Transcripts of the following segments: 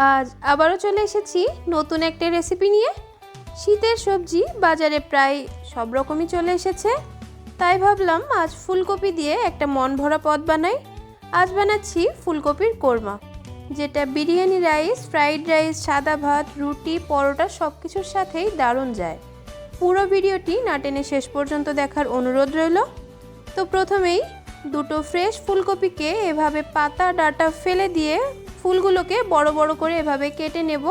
আজ আবারও চলে এসেছি নতুন একটা রেসিপি নিয়ে। শীতের সবজি বাজারে প্রায় সব রকমই চলে এসেছে, তাই ভাবলাম আজ ফুলকপি দিয়ে একটা মন ভরা পদ বানাই। আজ বানাচ্ছি ফুলকপির কোরমা, যেটা বিরিয়ানি রাইস, ফ্রাইড রাইস, সাদা ভাত, রুটি, পরোটা সব কিছুর সাথেই দারুণ যায়। পুরো ভিডিওটি না টেনে শেষ পর্যন্ত দেখার অনুরোধ রইল। তো প্রথমেই দুটো ফ্রেশ ফুলকপিকে এভাবে পাতা ডাঁটা ফেলে দিয়ে ফুলগুলোকে বড় বড় করে এভাবে কেটে নেব।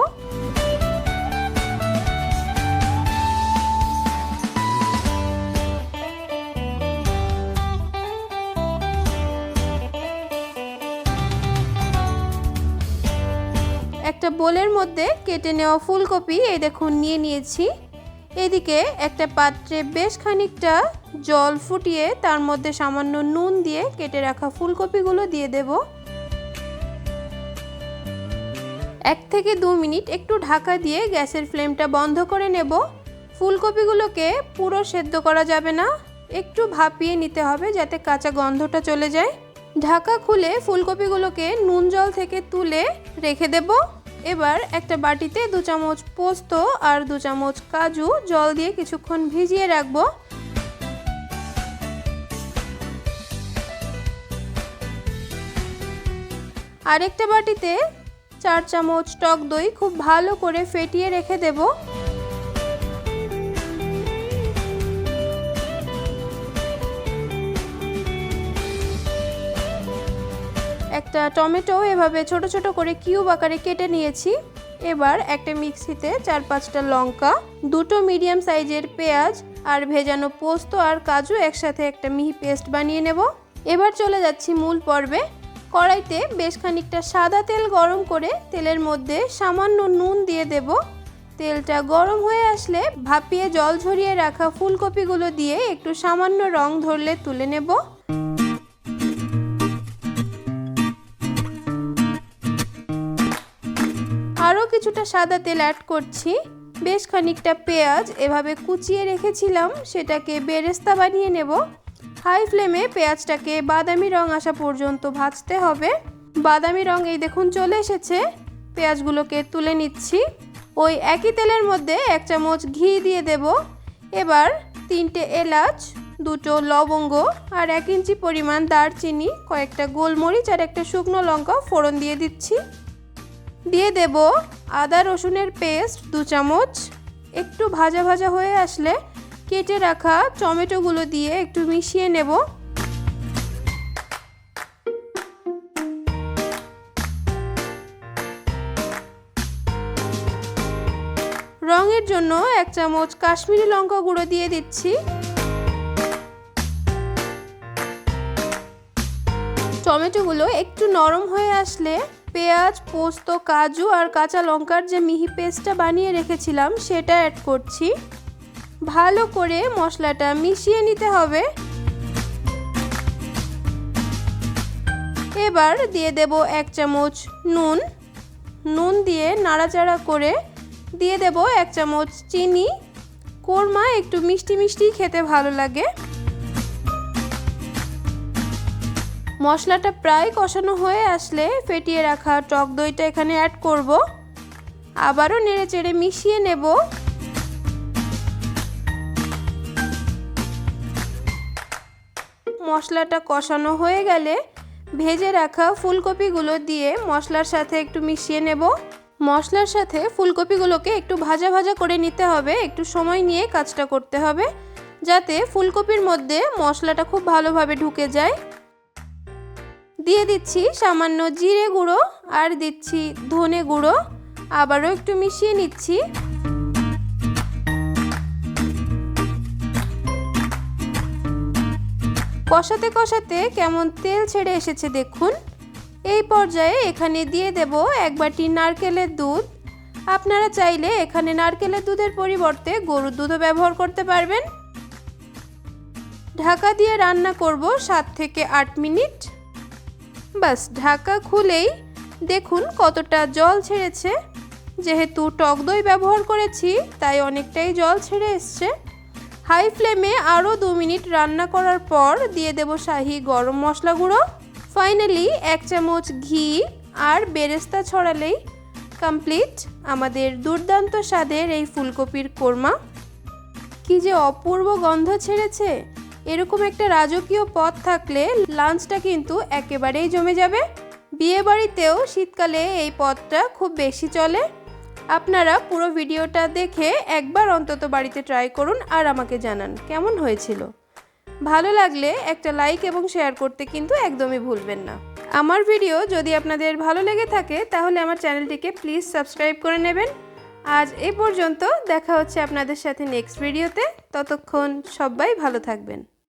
একটা বোলের মধ্যে কেটে নেওয়া ফুলকপি এই দেখুন নিয়ে নিয়েছি। এদিকে একটা পাত্রে বেশ খানিকটা জল ফুটিয়ে তার মধ্যে সামান্য নুন দিয়ে কেটে রাখা ফুলকপিগুলো দিয়ে দেব। 1 থেকে 2 মিনিট একটু ঢাকা দিয়ে গ্যাসের ফ্লেমটা বন্ধ করে নেব। ফুলকপিগুলোকে পুরো সেদ্ধ করা যাবে না, একটু ভাপিয়ে নিতে হবে যাতে কাঁচা গন্ধটা চলে যায়। ঢাকা খুলে ফুলকপিগুলোকে নুন জল থেকে তুলে রেখে দেব। এবার একটা বাটিতে 2 চামচ পোস্ত আর 2 চামচ কাজু জল দিয়ে কিছুক্ষণ ভিজিয়ে রাখবো। আরেকটা বাটিতে 4 চামচ টক দই খুব ভালো করে ফেটিয়ে রেখে দেব। একটা টমেটো এভাবে ছোট ছোট করে কিউব আকারে কেটে নিয়েছি। এবার একটা মিক্সিতে 4-5টা লঙ্কা, 2টো মিডিয়াম সাইজের পেঁয়াজ আর ভেজানো পোস্ত আর কাজু একসাথে একটা মিহি পেস্ট বানিয়ে নেব। এবার চলে যাচ্ছি মূল পর্বে। কড়াইতে বেশ খানিকটা সাদা তেল গরম করে তেলের মধ্যে সামান্য নুন দিয়ে দেব। তেলটা গরম হয়ে আসলে ভাপিয়ে জল ঝরিয়ে রাখা ফুলকপিগুলো দিয়ে একটু সামান্য রং ধরলে তুলে নেব। আরও কিছুটা সাদা তেল অ্যাড করছি। বেশ খানিকটা পেঁয়াজ এভাবে কুচিয়ে রেখেছিলাম, সেটাকে বেরেস্তা বানিয়ে নেব। হাই ফ্লেমে পেঁয়াজটাকে বাদামি রং আসা পর্যন্ত ভাজতে হবে। বাদামি রং এই দেখুন চলে এসেছে। পেঁয়াজগুলোকে তুলে নিচ্ছি। ওই একই তেলের মধ্যে 1 চামচ ঘি দিয়ে দেব। এবার 3টে এলাচ, 2টো লবঙ্গ আর 1 ইঞ্চি পরিমাণ দারচিনি, কয়েকটা গোলমরিচ আর একটা শুকনো লঙ্কা ফোড়ন দিয়ে দিচ্ছি। দিয়ে দেব আদা রসুনের পেস্ট 2 চামচ। একটু ভাজা ভাজা হয়ে আসলে কেটে রাখা টমেটোগুলো দিয়ে একটু মিশিয়ে নেব। রঙের জন্য 1 চামচ কাশ্মীরি লঙ্কা গুঁড়ো দিয়ে দিচ্ছি। টমেটোগুলো একটু নরম হয়ে আসলে পেঁয়াজ, পোস্ত, কাজু আর কাঁচা লঙ্কার যে মিহি পেস্টটা বানিয়ে রেখেছিলাম সেটা অ্যাড করছি। ভালো করে মশলাটা মিশিয়ে নিতে হবে। এবার দিয়ে দেব 1 চামচ নুন দিয়ে নাড়াচাড়া করে দিয়ে দেব 1 চামচ চিনি। কোরমা একটু মিষ্টি মিষ্টি খেতে ভালো লাগে। মশলাটা প্রায় কষানো হয়ে আসলে ফেটিয়ে রাখা টক দইটা এখানে অ্যাড করব। আবারও নেড়েচেড়ে মিশিয়ে নেব। মশলাটা কষানো হয়ে গেলে ভেজে রাখা ফুলকপিগুলো দিয়ে মশলার সাথে একটু মিশিয়ে নেব। মশলার সাথে ফুলকপিগুলোকে একটু ভাজা ভাজা করে নিতে হবে। একটু সময় নিয়ে কাজটা করতে হবে যাতে ফুলকপির মধ্যে মশলাটা খুব ভালোভাবে ঢুকে যায়। দিয়ে দিচ্ছি সামান্য জিরে গুঁড়ো আর দিচ্ছি ধনে গুঁড়ো। আবারও একটু মিশিয়ে নিচ্ছি। কষাতে কষাতে কেমন তেল ছেড়ে এসেছে দেখুন। এই পর্যায়ে এখানে দিয়ে দেব 1 বাটি নারকেলের দুধ। আপনারা চাইলে এখানে নারকেলের দুধের পরিবর্তে গরুর দুধও ব্যবহার করতে পারবেন। ঢাকা দিয়ে রান্না করব 7 থেকে 8 মিনিট। বাস ঢাকা খুলেই দেখুন কতটা জল ছেড়েছে। যেহেতু টক দই ব্যবহার করেছি তাই অনেকটাই জল ছেড়ে এসছে। হাই ফ্লেমে আরও 2 মিনিট রান্না করার পর দিয়ে দেব শাহি গরম মশলা গুঁড়ো। ফাইনালি 1 চামচ ঘি আর বেরেস্তা ছড়ালেই কমপ্লিট আমাদের দুর্দান্ত স্বাদের এই ফুলকপির কোরমা। কি যে অপূর্ব গন্ধ ছেড়েছে। এরকম একটা রাজকীয় পদ থাকলে লাঞ্চটা কিন্তু একেবারেই জমে যাবে। বিয়ে বাড়িতেও শীতকালে এই পদটা খুব বেশি চলে। আপনারা পুরো ভিডিওটা দেখে একবার অন্তত বাড়িতে ট্রাই করুন আর আমাকে জানান কেমন হয়েছিল। ভালো লাগলে একটা লাইক এবং শেয়ার করতে কিন্তু একদমই ভুলবেন না। আমার ভিডিও যদি আপনাদের ভালো লেগে থাকে তাহলে আমার চ্যানেলটিকে প্লিজ সাবস্ক্রাইব করে নেবেন। আজ এই পর্যন্ত, দেখা হচ্ছে আপনাদের সাথে নেক্সট ভিডিওতে। ততক্ষণ সবাই ভালো থাকবেন।